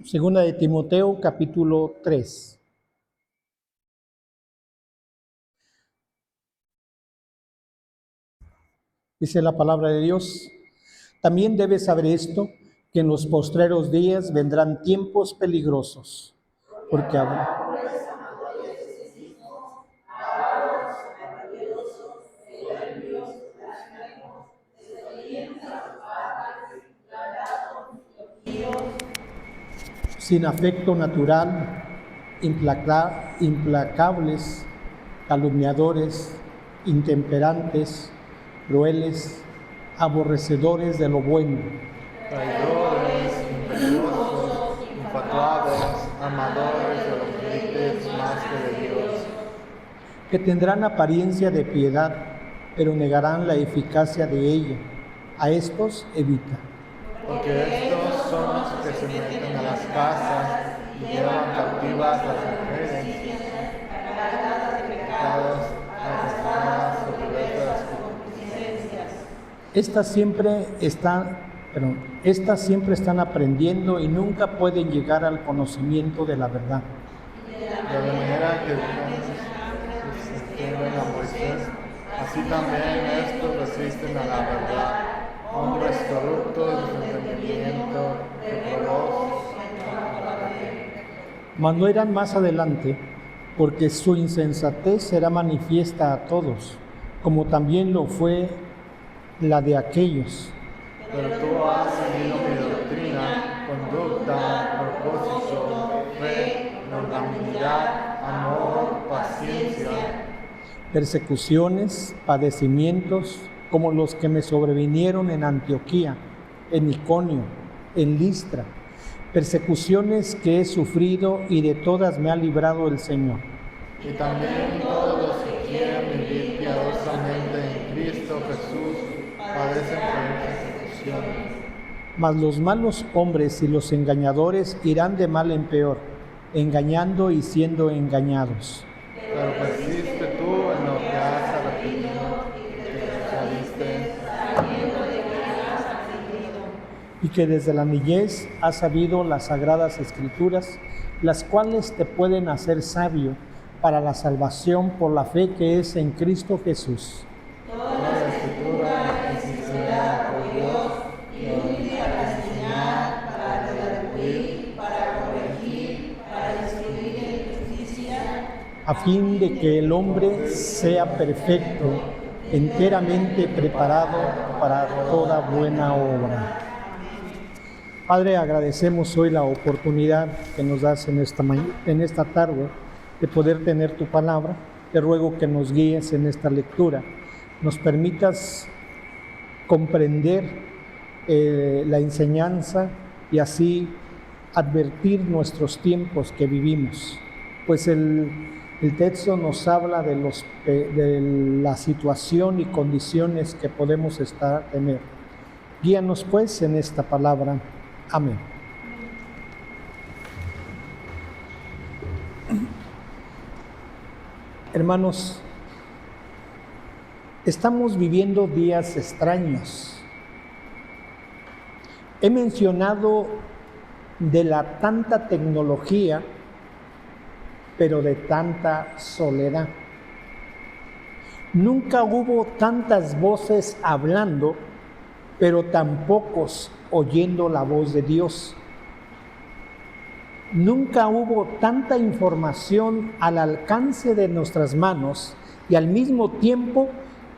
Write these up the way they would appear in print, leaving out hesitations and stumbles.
Segunda de Timoteo, capítulo 3. Dice la palabra de Dios: también debes saber esto, que en los postreros días vendrán tiempos peligrosos, porque sin afecto natural, implacables, calumniadores, intemperantes, crueles, aborrecedores de lo bueno, traidores, impetuosos, infatuados, amadores de los deleites más que de Dios, que tendrán apariencia de piedad, pero negarán la eficacia de ella. A estos evita. porque estos son los que se meten a las casas y llevan cautivas las mujeres, pecados, las opulentas concupiscencias. Estas siempre están aprendiendo y nunca pueden llegar al conocimiento de la verdad. De la manera que sostienen a Moisés, así también estos resisten a la verdad, hombres corruptos de su entendimiento, reprobados. Mas no irán más adelante, porque su insensatez será manifiesta a todos, como también lo fue la de aquellos. Pero tú has seguido mi doctrina, conducta, propósito, fe, longanimidad, amor, paciencia, Persecuciones, padecimientos, como los que me sobrevinieron en Antioquía, en Iconio, en Listra, persecuciones que he sufrido y de todas me ha librado el Señor. y también todos los que quieren vivir piadosamente en Cristo Jesús padecen persecuciones. Mas los malos hombres y los engañadores irán de mal en peor, engañando y siendo engañados. Pero persiste tú en lo que has arrepentido y que saliste Y que desde la niñez has sabido las sagradas escrituras, las cuales te pueden hacer sabio para la salvación por la fe que es en Cristo Jesús. toda la escritura es inspirada por Dios y útil para enseñar, para redarguir, para corregir, para instruir en justicia, A fin de que el hombre sea perfecto, enteramente preparado para toda buena obra. Padre, agradecemos hoy la oportunidad que nos das en esta tarde de poder tener tu palabra. Te ruego que nos guíes en esta lectura, nos permitas comprender la enseñanza y así advertir nuestros tiempos que vivimos, pues el texto nos habla de la situación y condiciones que podemos tener. Guíanos pues en esta palabra. Amén. Hermanos, estamos viviendo días extraños. He mencionado de la tanta tecnología, pero de tanta soledad. Nunca hubo tantas voces hablando, pero tan pocos oyendo la voz de Dios. Nunca hubo tanta información al alcance de nuestras manos y al mismo tiempo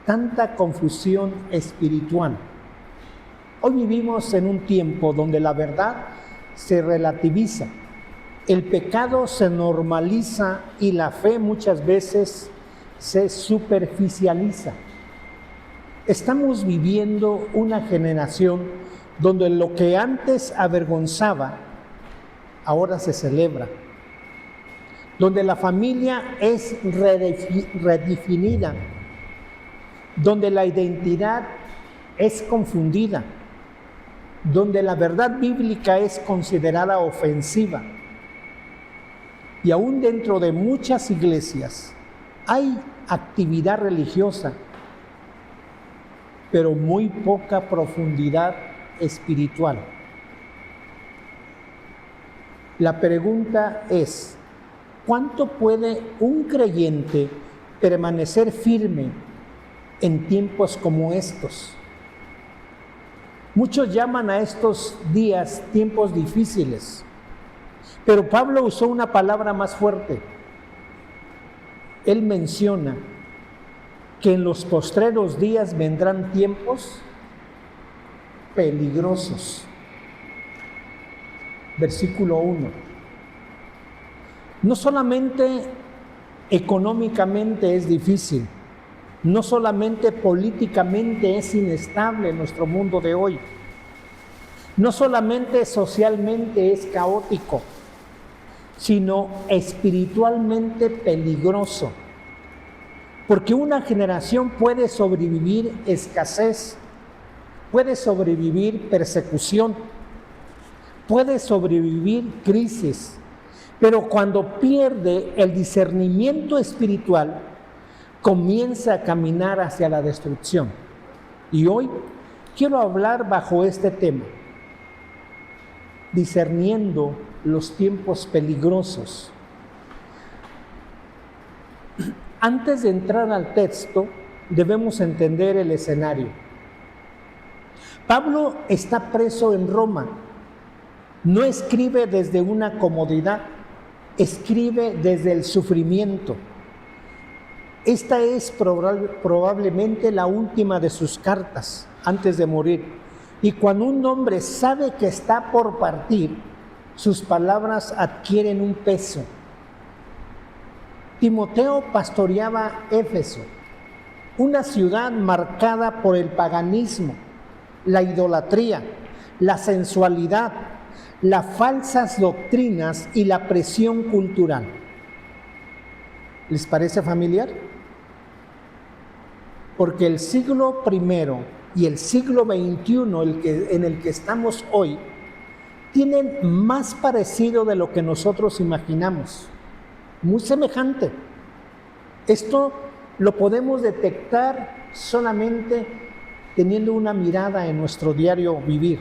tanta confusión espiritual. Hoy vivimos en un tiempo donde la verdad se relativiza, el pecado se normaliza y la fe muchas veces se superficializa. Estamos viviendo una generación donde lo que antes avergonzaba, ahora se celebra. Donde la familia es redefinida. Donde la identidad es confundida. Donde la verdad bíblica es considerada ofensiva. Y aún dentro de muchas iglesias hay actividad religiosa, pero muy poca profundidad espiritual. La pregunta es, ¿cuánto puede un creyente permanecer firme en tiempos como estos? Muchos llaman a estos días tiempos difíciles, pero Pablo usó una palabra más fuerte. Él menciona que en los postreros días vendrán tiempos peligrosos. Versículo 1. No solamente económicamente es difícil, no solamente políticamente es inestable nuestro mundo de hoy, no solamente socialmente es caótico, sino espiritualmente peligroso. Porque una generación puede sobrevivir escasez, puede sobrevivir persecución, puede sobrevivir crisis, pero cuando pierde el discernimiento espiritual, comienza a caminar hacia la destrucción. Y hoy quiero hablar bajo este tema, discerniendo los tiempos peligrosos. Antes de entrar al texto, debemos entender el escenario. Pablo está preso en Roma. No escribe desde una comodidad, escribe desde el sufrimiento. Esta es probablemente la última de sus cartas antes de morir. Y cuando un hombre sabe que está por partir, sus palabras adquieren un peso. Timoteo pastoreaba Éfeso, una ciudad marcada por el paganismo, la idolatría, la sensualidad, las falsas doctrinas y la presión cultural. ¿Les parece familiar? Porque el siglo I y el siglo XXI, en el que estamos hoy, tienen más parecido de lo que nosotros imaginamos. Muy semejante. Esto lo podemos detectar solamente teniendo una mirada en nuestro diario vivir.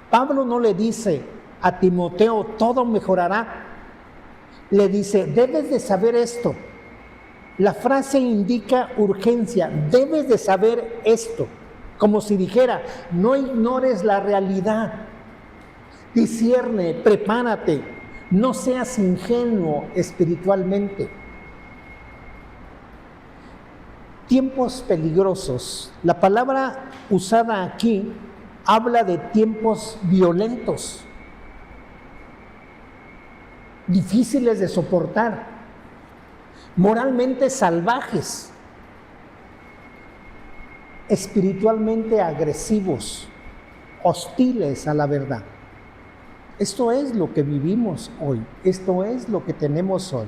Pablo no le dice a Timoteo, todo mejorará. Le dice, debes de saber esto. La frase indica urgencia, debes de saber esto. Como si dijera, no ignores la realidad. Discierne, prepárate. No seas ingenuo espiritualmente. Tiempos peligrosos. La palabra usada aquí habla de tiempos violentos, difíciles de soportar, moralmente salvajes, espiritualmente agresivos, hostiles a la verdad. Esto es lo que vivimos hoy, esto es lo que tenemos hoy.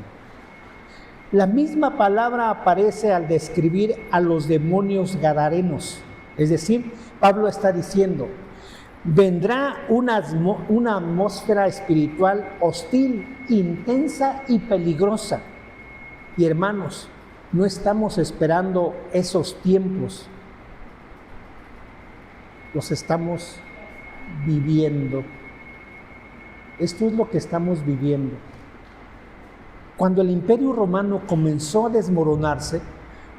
La misma palabra aparece al describir a los demonios gadarenos. Es decir, Pablo está diciendo, vendrá una atmósfera espiritual hostil, intensa y peligrosa. Y hermanos, no estamos esperando esos tiempos, los estamos viviendo. Esto es lo que estamos viviendo. Cuando el Imperio Romano comenzó a desmoronarse,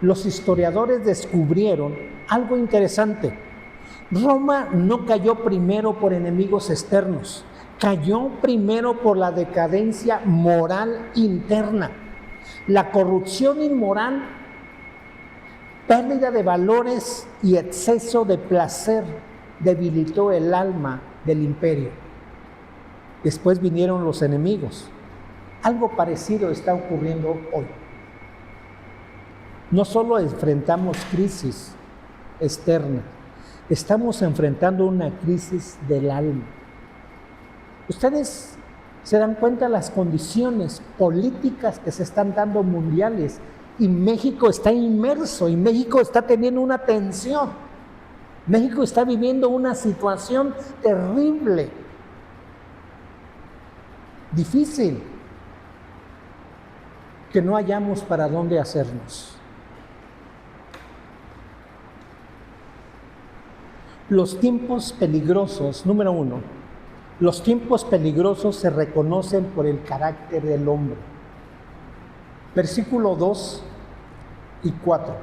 los historiadores descubrieron algo interesante. Roma no cayó primero por enemigos externos, cayó primero por la decadencia moral interna, la corrupción inmoral, pérdida de valores y exceso de placer debilitó el alma del imperio. Después vinieron los enemigos. Algo parecido está ocurriendo hoy. No solo enfrentamos crisis externa, estamos enfrentando una crisis del alma. Ustedes se dan cuenta de las condiciones políticas que se están dando mundiales y México está inmerso y México está teniendo una tensión. México está viviendo una situación terrible, difícil, que no hallamos para dónde hacernos. Los tiempos peligrosos, número 1, Los tiempos peligrosos se reconocen por el carácter del hombre. Versículo 2 y 4.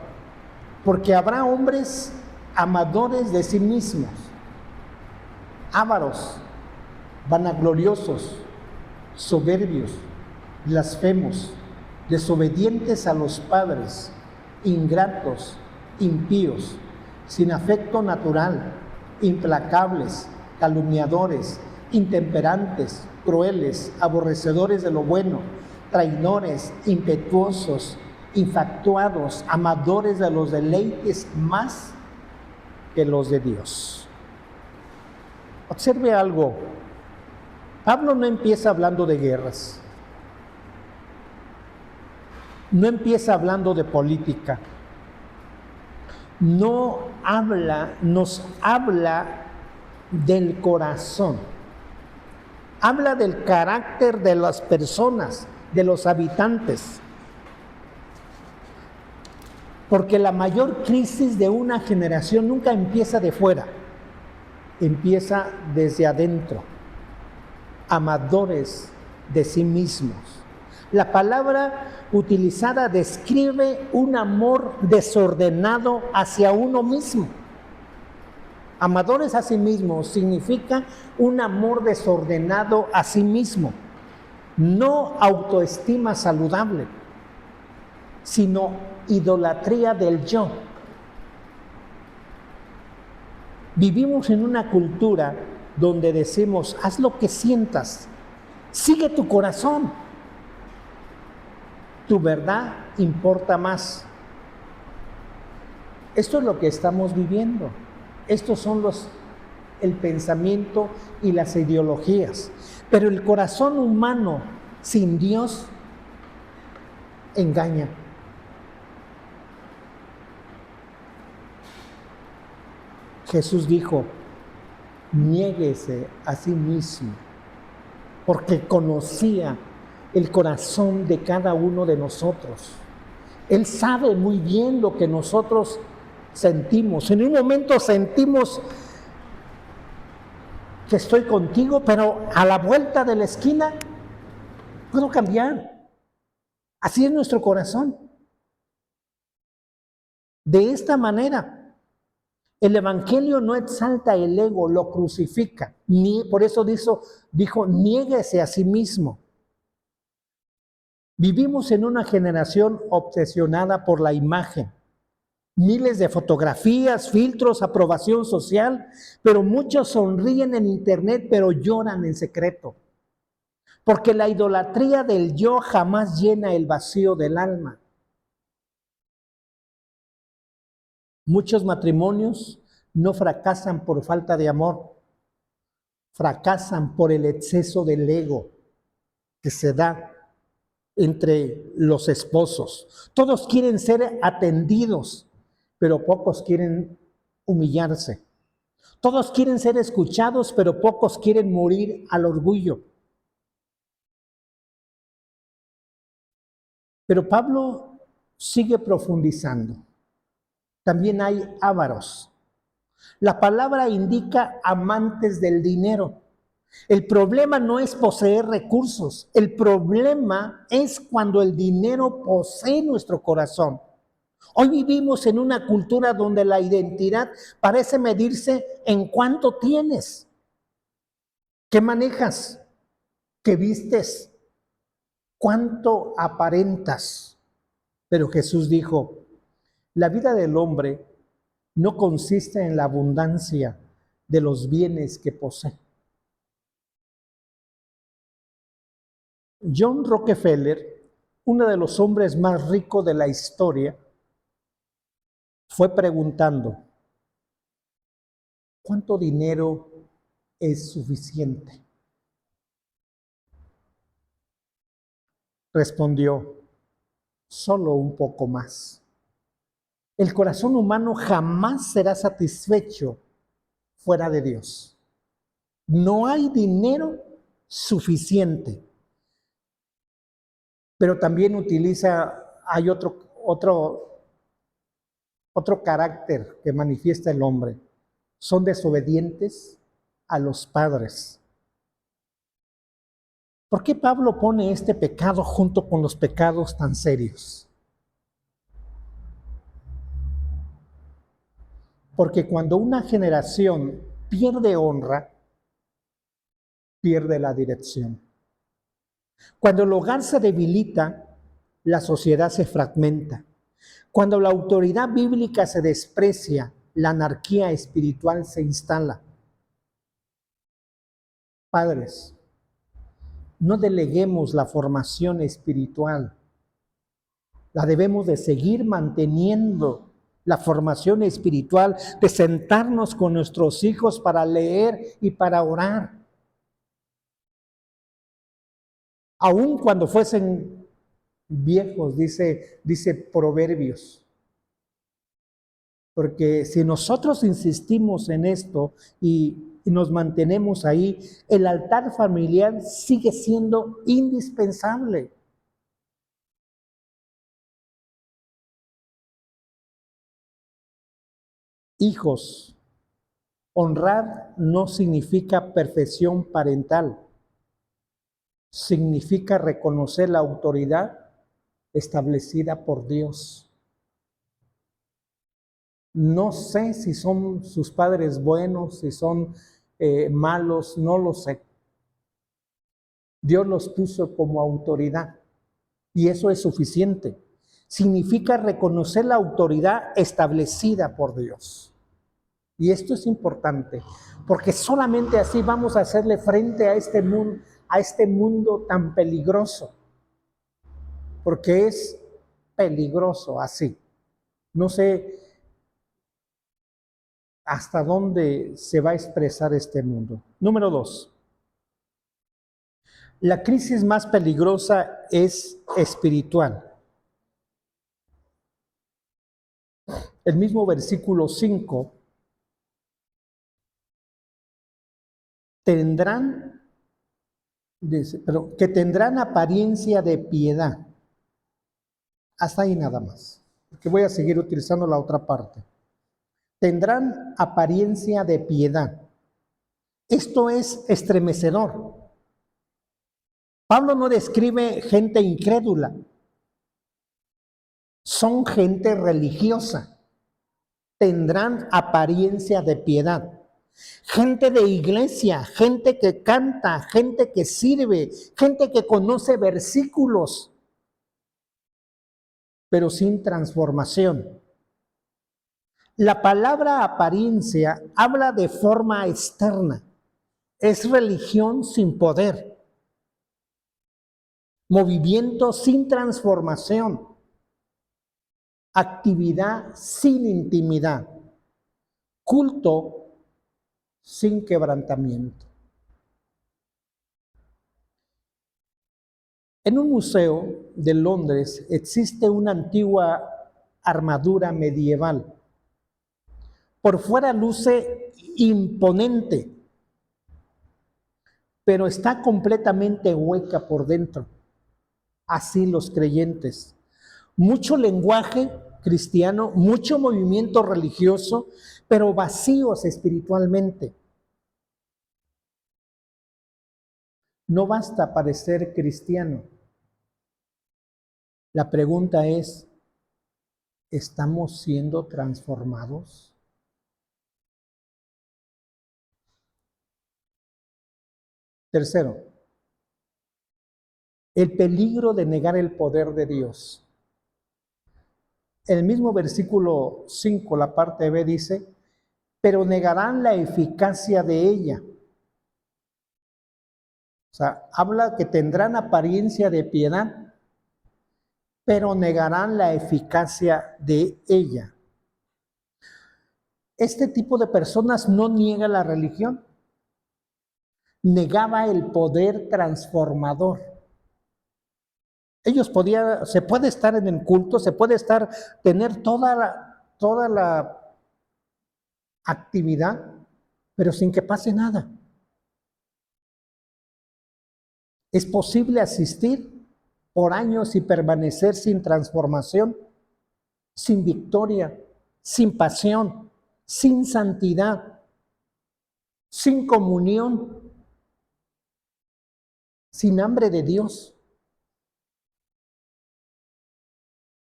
Porque habrá hombres amadores de sí mismos, ávaros, vanagloriosos, soberbios, blasfemos, desobedientes a los padres, ingratos, impíos, sin afecto natural, implacables, calumniadores, intemperantes, crueles, aborrecedores de lo bueno, traidores, impetuosos, infatuados, amadores de los deleites más que los de Dios. Observe algo. Pablo no empieza hablando de guerras. No empieza hablando de política. No habla, nos habla del corazón. Habla del carácter de las personas, de los habitantes. Porque la mayor crisis de una generación nunca empieza de fuera, empieza desde adentro. Amadores de sí mismos. La palabra utilizada describe un amor desordenado hacia uno mismo. Amadores a sí mismos significa un amor desordenado a sí mismo. No autoestima saludable, sino idolatría del yo. Vivimos en una cultura donde decimos, haz lo que sientas, sigue tu corazón. Tu verdad importa más. Esto es lo que estamos viviendo. Estos son el pensamiento y las ideologías. Pero el corazón humano sin Dios engaña. Jesús dijo, niéguese a sí mismo, porque conocía el corazón de cada uno de nosotros. Él sabe muy bien lo que nosotros sentimos. En un momento sentimos que estoy contigo, pero a la vuelta de la esquina puedo cambiar. Así es nuestro corazón. De esta manera, el Evangelio no exalta el ego, lo crucifica. Por eso dijo, niéguese a sí mismo. Vivimos en una generación obsesionada por la imagen. Miles de fotografías, filtros, aprobación social, pero muchos sonríen en internet, pero lloran en secreto. Porque la idolatría del yo jamás llena el vacío del alma. Muchos matrimonios no fracasan por falta de amor, fracasan por el exceso del ego que se da entre los esposos. Todos quieren ser atendidos, pero pocos quieren humillarse. Todos quieren ser escuchados, pero pocos quieren morir al orgullo. Pero Pablo sigue profundizando. También hay ávaros. La palabra indica amantes del dinero. El problema no es poseer recursos. El problema es cuando el dinero posee nuestro corazón. Hoy vivimos en una cultura donde la identidad parece medirse en cuánto tienes, qué manejas, qué vistes, cuánto aparentas. Pero Jesús dijo, la vida del hombre no consiste en la abundancia de los bienes que posee. John Rockefeller, uno de los hombres más ricos de la historia, fue preguntando, ¿cuánto dinero es suficiente? Respondió, solo un poco más. El corazón humano jamás será satisfecho fuera de Dios. No hay dinero suficiente. Pero también hay otro carácter que manifiesta el hombre. Son desobedientes a los padres. ¿Por qué Pablo pone este pecado junto con los pecados tan serios? Porque cuando una generación pierde honra, pierde la dirección. Cuando el hogar se debilita, la sociedad se fragmenta. Cuando la autoridad bíblica se desprecia, la anarquía espiritual se instala. Padres, no deleguemos la formación espiritual. La debemos de seguir manteniendo, la formación espiritual, de sentarnos con nuestros hijos para leer y para orar. Aun cuando fuesen viejos, dice Proverbios. Porque si nosotros insistimos en esto y nos mantenemos ahí, el altar familiar sigue siendo indispensable. Hijos, honrar no significa perfección parental, significa reconocer la autoridad establecida por Dios. No sé si son sus padres buenos, si son malos, no lo sé. Dios los puso como autoridad y eso es suficiente. Significa reconocer la autoridad establecida por Dios. Y esto es importante, porque solamente así vamos a hacerle frente a este mundo tan peligroso, porque es peligroso así. No sé hasta dónde se va a expresar este mundo. Número 2. La crisis más peligrosa es espiritual. El mismo versículo 5, que tendrán apariencia de piedad. Hasta ahí nada más, porque voy a seguir utilizando la otra parte. Tendrán apariencia de piedad. Esto es estremecedor. Pablo no describe gente incrédula. Son gente religiosa. Tendrán apariencia de piedad. Gente de iglesia, gente que canta, gente que sirve, gente que conoce versículos, pero sin transformación. La palabra apariencia habla de forma externa. Es religión sin poder. Movimiento sin transformación. Actividad sin intimidad. Culto sin quebrantamiento. En un museo de Londres existe una antigua armadura medieval. Por fuera luce imponente, pero está completamente hueca por dentro. Así los creyentes. Mucho lenguaje cristiano, mucho movimiento religioso, pero vacíos espiritualmente. No basta parecer cristiano. La pregunta es, ¿estamos siendo transformados? Tercero, el peligro de negar el poder de Dios. El mismo versículo 5, la parte B dice, pero negarán la eficacia de ella. O sea, habla que tendrán apariencia de piedad, pero negarán la eficacia de ella. Este tipo de personas no niega la religión, negaba el poder transformador. Se puede estar en el culto, tener toda la actividad, pero sin que pase nada. Es posible asistir por años y permanecer sin transformación, sin victoria, sin pasión, sin santidad, sin comunión, sin hambre de Dios.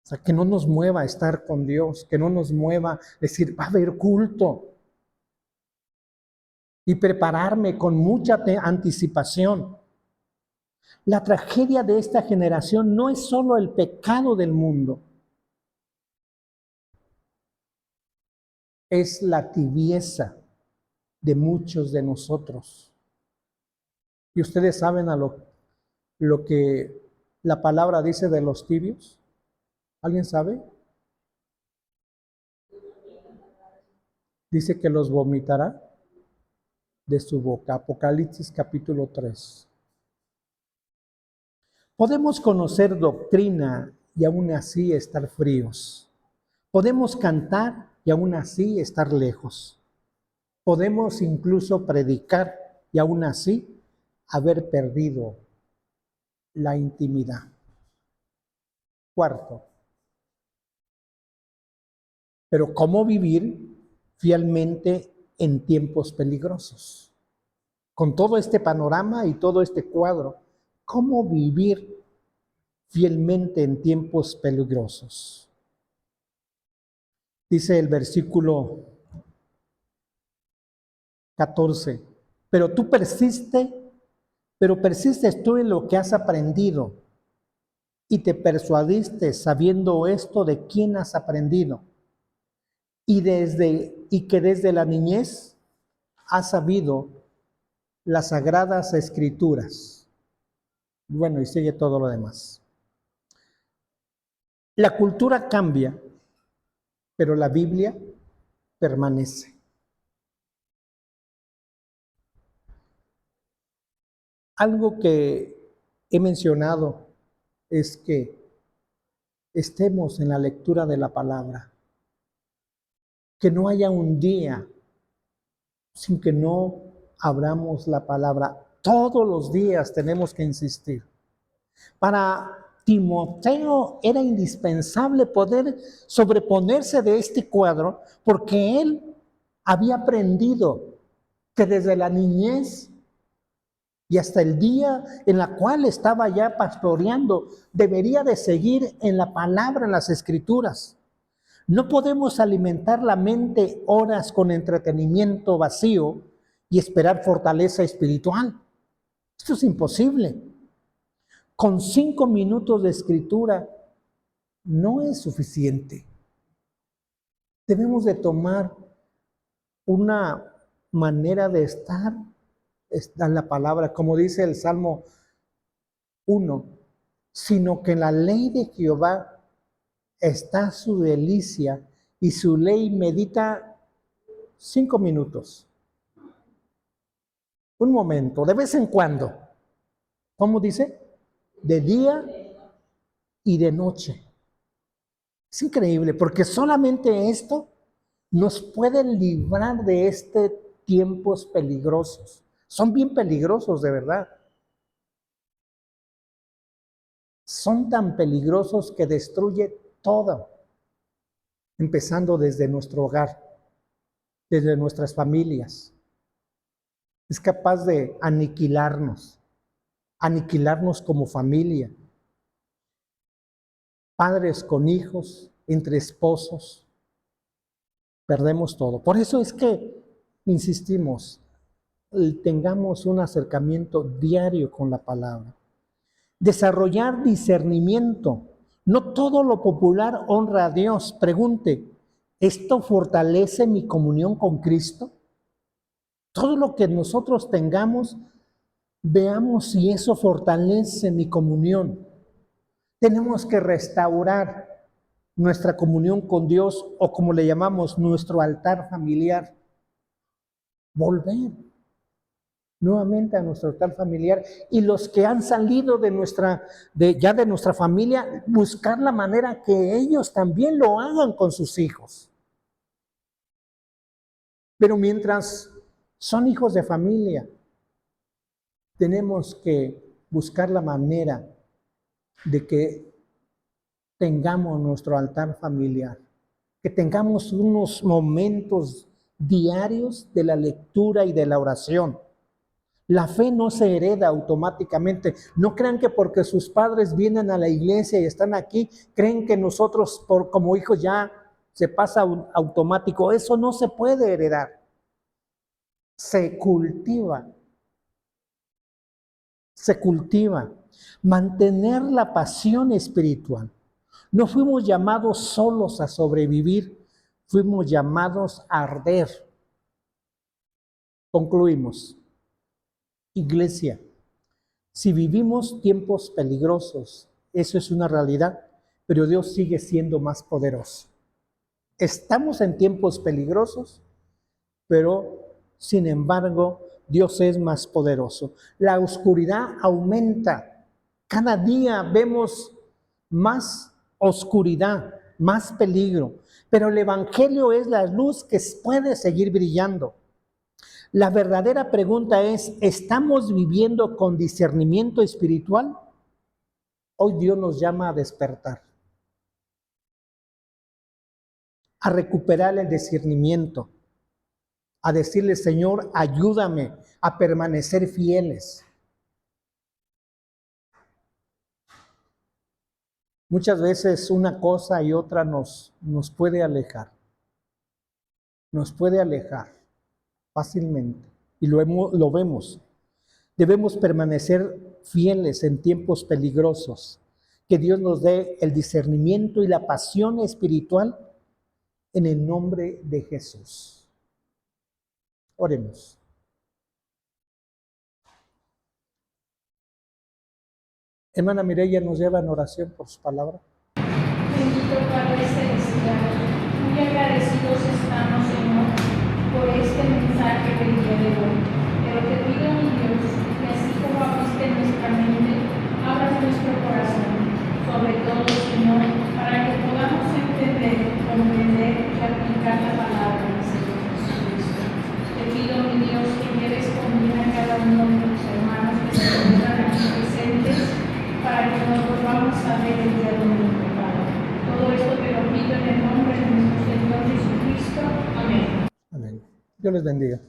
O sea, que no nos mueva a estar con Dios, que no nos mueva a decir, va a haber culto. Y prepararme con mucha anticipación. La tragedia de esta generación no es solo el pecado del mundo, es la tibieza de muchos de nosotros. ¿Y ustedes saben lo que la palabra dice de los tibios? ¿Alguien sabe? Dice que los vomitará de su boca. Apocalipsis capítulo 3. Podemos conocer doctrina y aún así estar fríos. Podemos cantar y aún así estar lejos. Podemos incluso predicar y aún así haber perdido la intimidad. Cuarto, pero ¿cómo vivir fielmente en tiempos peligrosos? Con todo este panorama y todo este cuadro, ¿cómo vivir fielmente en tiempos peligrosos? Dice el versículo 14, pero persistes tú en lo que has aprendido y te persuadiste sabiendo esto de quién has aprendido y que desde la niñez has sabido las sagradas escrituras. Bueno, y sigue todo lo demás. La cultura cambia, pero la Biblia permanece. Algo que he mencionado es que estemos en la lectura de la palabra. Que no haya un día sin que no abramos la palabra. Todos los días tenemos que insistir. Para Timoteo era indispensable poder sobreponerse de este cuadro porque él había aprendido que desde la niñez y hasta el día en la cual estaba ya pastoreando, debería de seguir en la palabra, en las escrituras. No podemos alimentar la mente horas con entretenimiento vacío y esperar fortaleza espiritual. Esto es imposible. Con 5 minutos de escritura no es suficiente. Debemos de tomar una manera de estar en la palabra, como dice el Salmo 1, sino que en la ley de Jehová está su delicia y su ley medita 5 minutos. Un momento, de vez en cuando. ¿Cómo dice? De día y de noche. Es increíble porque solamente esto nos puede librar de tiempos peligrosos. Son bien peligrosos, de verdad. Son tan peligrosos que destruye todo, empezando desde nuestro hogar, desde nuestras familias. Es capaz de aniquilarnos como familia, padres con hijos, entre esposos, perdemos todo. Por eso es que insistimos, tengamos un acercamiento diario con la palabra. Desarrollar discernimiento. No todo lo popular honra a Dios. Pregunte, ¿esto fortalece mi comunión con Cristo? Todo lo que nosotros tengamos, veamos si eso fortalece mi comunión. Tenemos que restaurar nuestra comunión con Dios, o como le llamamos, nuestro altar familiar. Volver nuevamente a nuestro altar familiar, y los que han salido de nuestra familia, buscar la manera que ellos también lo hagan con sus hijos. Pero mientras son hijos de familia, tenemos que buscar la manera de que tengamos nuestro altar familiar, que tengamos unos momentos diarios de la lectura y de la oración. La fe no se hereda automáticamente. No crean que porque sus padres vienen a la iglesia y están aquí, creen que nosotros como hijos ya se pasa automático. Eso no se puede heredar. Se cultiva. Se cultiva. Mantener la pasión espiritual. No fuimos llamados solos a sobrevivir, fuimos llamados a arder. Concluimos. Iglesia, si vivimos tiempos peligrosos, eso es una realidad, pero Dios sigue siendo más poderoso. Estamos en tiempos peligrosos, pero sin embargo, Dios es más poderoso. La oscuridad aumenta. Cada día vemos más oscuridad, más peligro, pero el Evangelio es la luz que puede seguir brillando. La verdadera pregunta es, ¿estamos viviendo con discernimiento espiritual? Hoy Dios nos llama a despertar, a recuperar el discernimiento, a decirle, Señor, ayúdame a permanecer fieles. Muchas veces una cosa y otra nos puede alejar. Nos puede alejar fácilmente. Y lo vemos. Debemos permanecer fieles en tiempos peligrosos. Que Dios nos dé el discernimiento y la pasión espiritual en el nombre de Jesús. Oremos. Hermana Mireya nos lleva en oración por su palabra. Bendito Padre Celestial, muy agradecidos estamos, Señor, por este mensaje del día de hoy. Pero te pido, mi Dios, que así como abriste nuestra mente, abras nuestro corazón, sobre todo, Señor, para que podamos entender, comprender y aplicar la palabra del Señor Jesucristo. Te pido, mi Dios, que lleves conmigo a cada uno de tus hermanos que se encuentran aquí presentes, para que nos volvamos a ver el día domingo, Padre. Todo esto te lo pido en el nombre de nuestro Señor Jesucristo. Amén. Amén. Dios les bendiga.